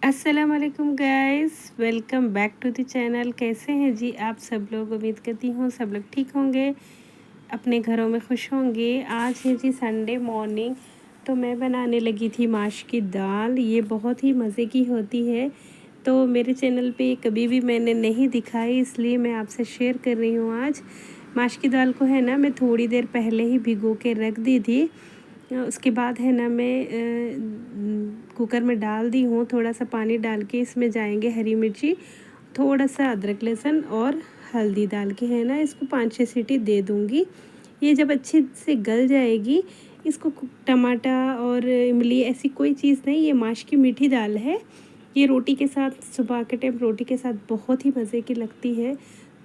अस्सलाम वालेकुम guys, welcome back to the channel. कैसे हैं जी आप सब लोग? उम्मीद करती हूँ सब लोग ठीक होंगे, अपने घरों में खुश होंगे। आज है जी संडे मॉर्निंग, तो मैं बनाने लगी थी माश की दाल। ये बहुत ही मज़े की होती है, तो मेरे चैनल पे कभी भी मैंने नहीं दिखाई, इसलिए मैं आपसे शेयर कर रही हूँ आज। माश की दाल को है ना मैं थोड़ी देर पहले ही भिगो के रख दी थी। उसके बाद है ना मैं कुकर में डाल दी हूँ। थोड़ा सा पानी डाल के इसमें जाएंगे हरी मिर्ची, थोड़ा सा अदरक लहसुन और हल्दी डाल के है ना इसको 5-6 सीटी दे दूँगी। ये जब अच्छे से गल जाएगी, इसको टमाटर और इमली ऐसी कोई चीज़ नहीं, ये माश की मीठी दाल है। ये रोटी के साथ, सुबह के टाइम रोटी के साथ बहुत ही मज़े की लगती है।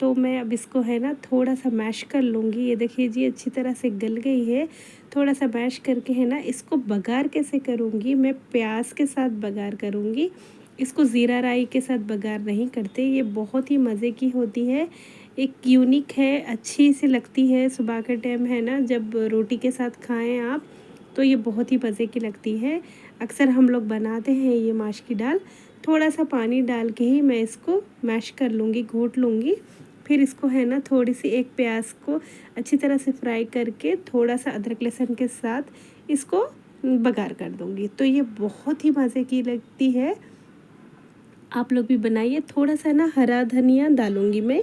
तो मैं अब इसको है ना थोड़ा सा मैश कर लूँगी। ये देखिए जी अच्छी तरह से गल गई है। थोड़ा सा मैश करके है ना इसको बघार कैसे करूँगी, मैं प्याज के साथ बघार करूँगी। इसको ज़ीरा राई के साथ बघार नहीं करते। ये बहुत ही मज़े की होती है, एक यूनिक है, अच्छी सी लगती है। सुबह के टाइम है ना जब रोटी के साथ खाएं आप, तो ये बहुत ही मज़े की लगती है। अक्सर हम लोग बनाते हैं ये माश की दाल। थोड़ा सा पानी डाल के ही मैं इसको मैश कर लूँगी, घोट लूँगी। फिर इसको है ना थोड़ी सी एक प्याज को अच्छी तरह से फ्राई करके थोड़ा सा अदरक लहसुन के साथ इसको बघार कर दूँगी। तो ये बहुत ही मज़े की लगती है, आप लोग भी बनाइए। थोड़ा सा ना हरा धनिया डालूँगी मैं।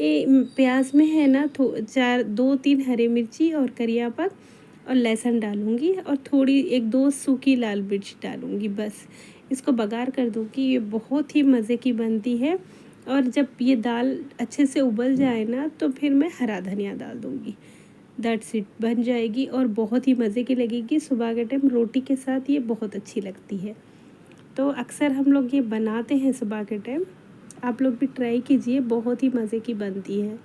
ये प्याज में है ना 2-3 हरी मिर्ची और करिया पत्ता और लहसुन डालूँगी और थोड़ी 1-2 सूखी लाल मिर्च डालूँगी, बस। इसको बघार कर दूँगी। ये बहुत ही मज़े की बनती है। और जब ये दाल अच्छे से उबल जाए ना, तो फिर मैं हरा धनिया डाल दूँगी। दैट्स इट, बन जाएगी और बहुत ही मज़े की लगेगी। सुबह के टाइम रोटी के साथ ये बहुत अच्छी लगती है। तो अक्सर हम लोग ये बनाते हैं सुबह के टाइम। आप लोग भी ट्राई कीजिए, बहुत ही मज़े की बनती है।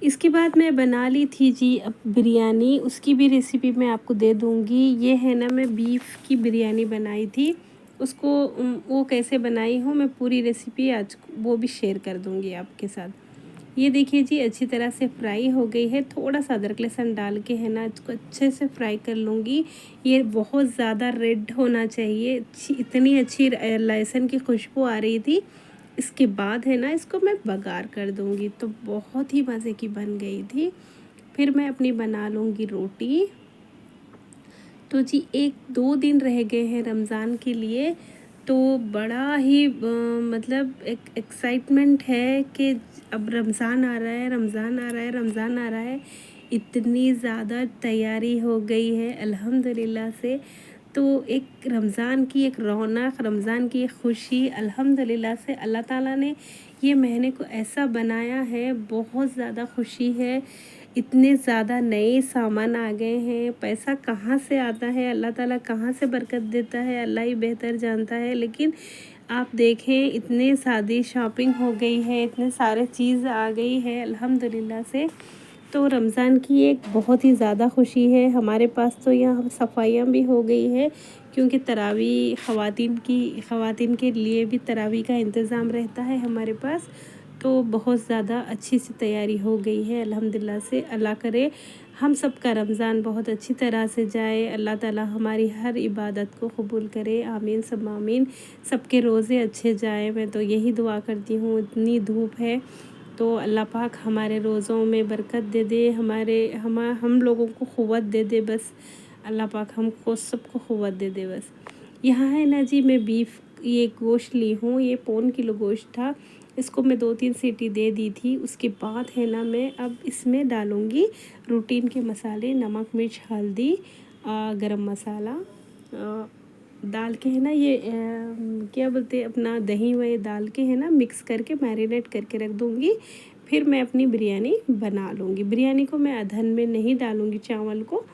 इसके बाद मैं बना ली थी जी अब बिरयानी, उसकी भी रेसिपी मैं आपको दे दूँगी। ये है ना मैं बीफ की बिरयानी बनाई थी, उसको वो कैसे बनाई हूँ मैं पूरी रेसिपी आज वो भी शेयर कर दूँगी आपके साथ। ये देखिए जी अच्छी तरह से फ्राई हो गई है। थोड़ा सा अदरक लहसुन डाल के है ना इसको अच्छे से फ्राई कर लूँगी। ये बहुत ज़्यादा रेड होना चाहिए, इतनी अच्छी लहसुन की खुशबू आ रही थी। इसके बाद है ना इसको मैं बघार कर दूँगी, तो बहुत ही मज़े की बन गई थी। फिर मैं अपनी बना लूँगी रोटी। तो जी 1-2 दिन रह गए हैं रमज़ान के लिए, तो बड़ा ही मतलब एक एक्साइटमेंट है कि अब रमज़ान आ रहा है, रमज़ान आ रहा है, रमज़ान आ रहा है। इतनी ज़्यादा तैयारी हो गई है अल्हम्दुलिल्लाह से। तो एक रमज़ान की एक रौनक, रमज़ान की एक खुशी, अल्हम्दुलिल्लाह से अल्लाह ताला ने ये महीने को ऐसा बनाया है, बहुत ज़्यादा खुशी है। इतने ज़्यादा नए सामान आ गए हैं, पैसा कहाँ से आता है, अल्लाह ताला कहाँ से बरकत देता है, अल्लाह ही बेहतर जानता है। लेकिन आप देखें इतने सारी शॉपिंग हो गई है, इतने सारे चीज़ आ गई है अल्हम्दुलिल्लाह से। तो रमज़ान की एक बहुत ही ज़्यादा खुशी है हमारे पास। तो यहाँ सफाइयाँ भी हो गई है, क्योंकि तरावी ख़वातीन के लिए भी तरावी का इंतज़ाम रहता है हमारे पास। तो बहुत ज़्यादा अच्छी सी तैयारी हो गई है अल्हम्दुलिल्लाह से। अल्लाह करे हम सब का रमज़ान बहुत अच्छी तरह से जाए, अल्लाह ताला हमारी हर इबादत को कबूल करे, आमीन सब आमीन। सबके रोज़े अच्छे जाए, मैं तो यही दुआ करती हूँ। इतनी धूप है, तो अल्लाह पाक हमारे रोज़ों में बरकत दे दे, हम लोगों को क़ुव्वत दे दे बस। अल्लाह पाक हमको सबको क़ुव्वत दे दे बस। यहाँ है ना जी मैं बीफ ये गोश्त ली हूँ, ये 1.25 किलो गोश्त था। इसको मैं 2-3 सीटी दे दी थी। उसके बाद है ना मैं अब इसमें डालूँगी रूटीन के मसाले, नमक, मिर्च, हल्दी, गरम मसाला डाल के है ना ये क्या बोलते हैं अपना दही वही डाल के है ना मिक्स करके मैरिनेट करके रख दूँगी। फिर मैं अपनी बिरयानी बना लूँगी। बिरयानी को मैं अधन में नहीं डालूँगी चावल को।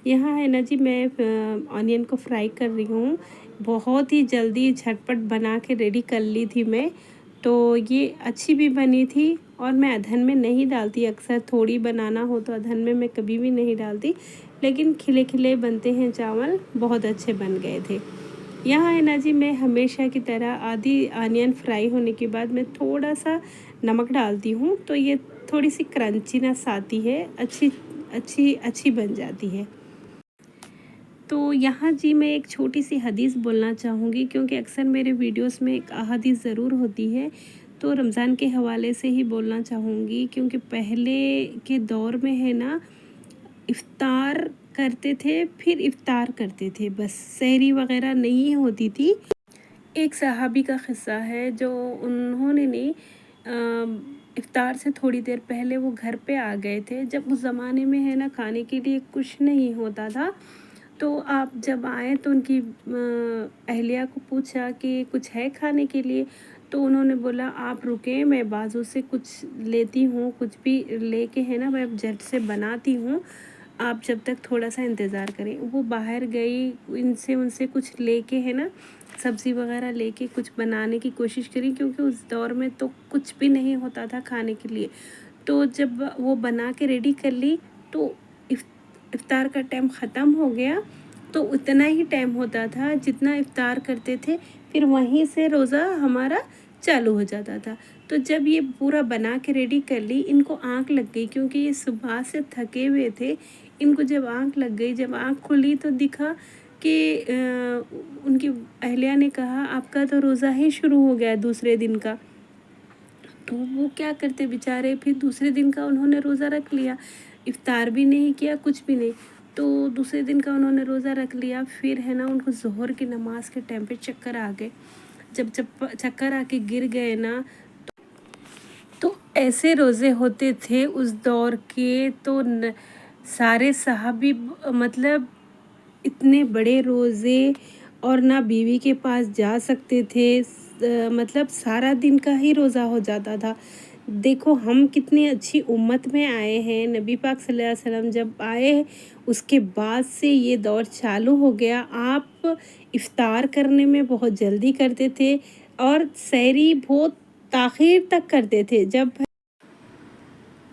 यहाँ है ना जी मैं ऑनियन को फ्राई कर रही हूँ। बहुत ही जल्दी झटपट बना के रेडी कर ली थी मैं, तो ये अच्छी भी बनी थी। और मैं अधन में नहीं डालती, अक्सर थोड़ी बनाना हो तो अधन में मैं कभी भी नहीं डालती। लेकिन खिले खिले बनते हैं चावल, बहुत अच्छे बन गए थे। यहाँ है ना जी मैं हमेशा की तरह आधी अनियन फ्राई होने के बाद मैं थोड़ा सा नमक डालती हूँ, तो ये थोड़ी सी क्रंचीनेस आती है, अच्छी अच्छी अच्छी बन जाती है। तो यहाँ जी मैं एक छोटी सी हदीस बोलना चाहूँगी, क्योंकि अक्सर मेरे वीडियोस में एक अहादीस ज़रूर होती है, तो रमज़ान के हवाले से ही बोलना चाहूँगी। क्योंकि पहले के दौर में है ना, इफ़्तार करते थे, फिर इफ़्तार करते थे, बस सहरी वग़ैरह नहीं होती थी। एक सहाबी का क़िस्सा है जो उन्होंने ने इफ़्तार से थोड़ी देर पहले वो घर पे आ गए थे। जब उस ज़माने में है ना खाने के लिए कुछ नहीं होता था, तो आप जब आए तो उनकी अहलिया को पूछा कि कुछ है खाने के लिए, तो उन्होंने बोला आप रुकें, मैं बाज़ू से कुछ लेती हूँ, कुछ भी लेके है ना मैं झट से बनाती हूँ, आप जब तक थोड़ा सा इंतज़ार करें। वो बाहर गई, इनसे उनसे कुछ लेके है ना सब्ज़ी वगैरह लेके कुछ बनाने की कोशिश करी, क्योंकि उस दौर में तो कुछ भी नहीं होता था खाने के लिए। तो जब वो बना के रेडी कर ली, तो इफ़्तार का टाइम ख़त्म हो गया। तो उतना ही टाइम होता था जितना इफ़्तार करते थे, फिर वहीं से रोज़ा हमारा चालू हो जाता था। तो जब ये पूरा बना के रेडी कर ली, इनको आँख लग गई, क्योंकि ये सुबह से थके हुए थे। इनको जब आँख लग गई, जब आँख खुली तो दिखा कि उनकी अहलिया ने कहा आपका तो रोज़ा ही शुरू हो गया दूसरे दिन का। तो वो क्या करते बेचारे, फिर दूसरे दिन का उन्होंने रोज़ा रख लिया, इफ़्तार भी नहीं किया, कुछ भी नहीं। तो दूसरे दिन का उन्होंने रोज़ा रख लिया। फिर है ना उनको ज़ोहर की नमाज़ के टाइम पे चक्कर आ गए। जब चक्कर आके गिर गए ना, तो ऐसे रोज़े होते थे उस दौर के, तो सारे सहाबी मतलब इतने बड़े रोज़े, और ना बीवी के पास जा सकते थे, मतलब सारा दिन का ही रोज़ा हो जाता था। देखो हम कितनी अच्छी उम्मत में आए हैं, नबी पाक सल्लल्लाहु अलैहि वसल्लम जब आए उसके बाद से ये दौर चालू हो गया। आप इफ़्तार करने में बहुत जल्दी करते थे, और सहरी बहुत ताख़ीर तक करते थे। जब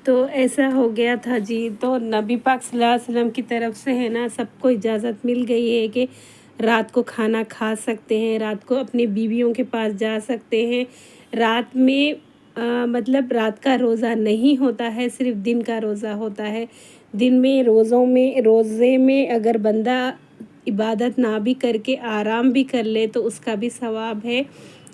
तो ऐसा हो गया था जी। तो नबी पाक सल्लल्लाहु अलैहि वसल्लम की तरफ से है ना सबको इजाज़त मिल गई है कि रात को खाना खा सकते हैं, रात को अपनी बीवियों के पास जा सकते हैं। रात में मतलब रात का रोज़ा नहीं होता है, सिर्फ़ दिन का रोज़ा होता है। दिन में रोज़े में अगर बंदा इबादत ना भी करके आराम भी कर ले तो उसका भी सवाब है,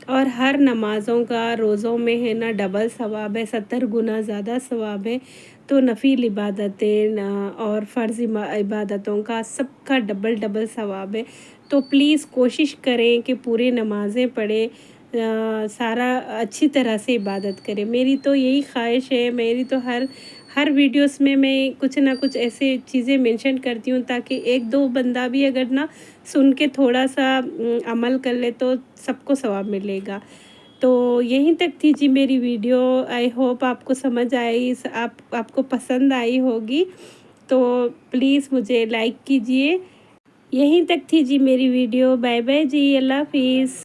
और हर नमाज़ों का रोज़ों में है ना डबल सवाब है, 70 गुना ज़्यादा सवाब है। तो नफ़िल इबादतें और फ़र्ज़ इबादतों का सबका डबल डबल सवाब है। तो प्लीज़ कोशिश करें कि पूरी नमाज़ें पढ़ें, सारा अच्छी तरह से इबादत करें। मेरी तो यही ख्वाहिश है। मेरी तो हर वीडियोस में मैं कुछ ना कुछ ऐसे चीज़ें मेंशन करती हूँ, ताकि एक दो बंदा भी अगर ना सुन के थोड़ा सा अमल कर ले तो सबको सवाब मिलेगा। तो यहीं तक थी जी मेरी वीडियो। आई होप आपको समझ आई, आपको पसंद आई होगी। तो प्लीज़ मुझे लाइक कीजिए। यहीं तक थी जी मेरी वीडियो। बाय बाय जी, अल्लाह हाफ़िज़।